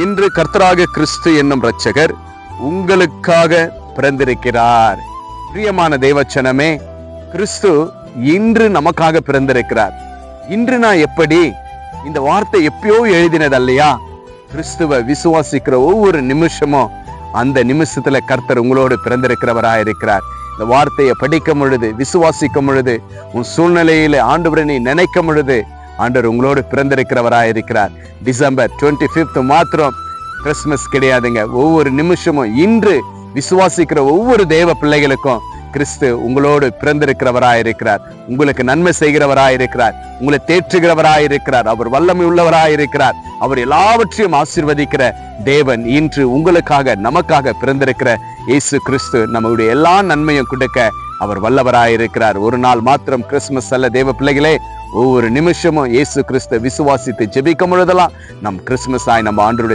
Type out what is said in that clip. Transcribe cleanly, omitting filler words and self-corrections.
இன்று கர்த்தராக கிறிஸ்து என்னும் இரட்சகர் உங்களுக்காக பிறந்திருக்கிறார். பிரியமான தேவச்சனமே, கிறிஸ்து இன்று நமக்காக பிறந்திருக்கிறார். இன்று நான் எப்படி, இந்த வார்த்தை எப்பயோ எழுதினது அல்லையா? கிறிஸ்துவ விசுவாசிக்கிற ஒவ்வொரு நிமிஷமும் அந்த நிமிஷத்துல கர்த்தர் உங்களோடு பிறந்திருக்கிறவராயிருக்கிறார். இந்த வார்த்தையை படிக்கும் பொழுது, விசுவாசிக்கும் பொழுது, உன் சூழ்நிலையில ஆண்டவரை நீ நினைக்கும் பொழுது ஆண்டவர் உங்களோடு பிறந்திருக்கிறவராயிருக்கிறார். டிசம்பர் 25 மாத்திரம் கிறிஸ்துமஸ் கிடையாதுங்க. ஒவ்வொரு நிமிஷமும் இன்று விசுவாசிக்கிற ஒவ்வொரு தேவ பிள்ளைகளுக்கும் கிறிஸ்து உங்களோடு பிறந்திருக்கிறவராயிருக்கிறார். உங்களுக்கு நன்மை செய்கிறவராயிருக்கிறார். உங்களை தேற்றுகிறவராயிருக்கிறார். அவர் வல்லமை உள்ளவராயிருக்கிறார். அவர் எல்லாவற்றையும் ஆசீர்வதிக்கிற தேவன் இன்று உங்களுக்காக நமக்காக பிறந்திருக்கிற இயேசு கிறிஸ்து நம்முடைய எல்லா நன்மையும் கொடுக்க அவர் வல்லவராயிருக்கிறார். ஒரு நாள் மாத்திரம் கிறிஸ்துமஸ் அல்ல தேவ பிள்ளைகளே. ஒவ்வொரு நிமிஷமும் இயேசு கிறிஸ்து விசுவாசித்து ஜெபிக்கும் பொழுதெல்லாம் நம் கிறிஸ்துமஸ் ஆய் நம்ம ஆண்டவருடைய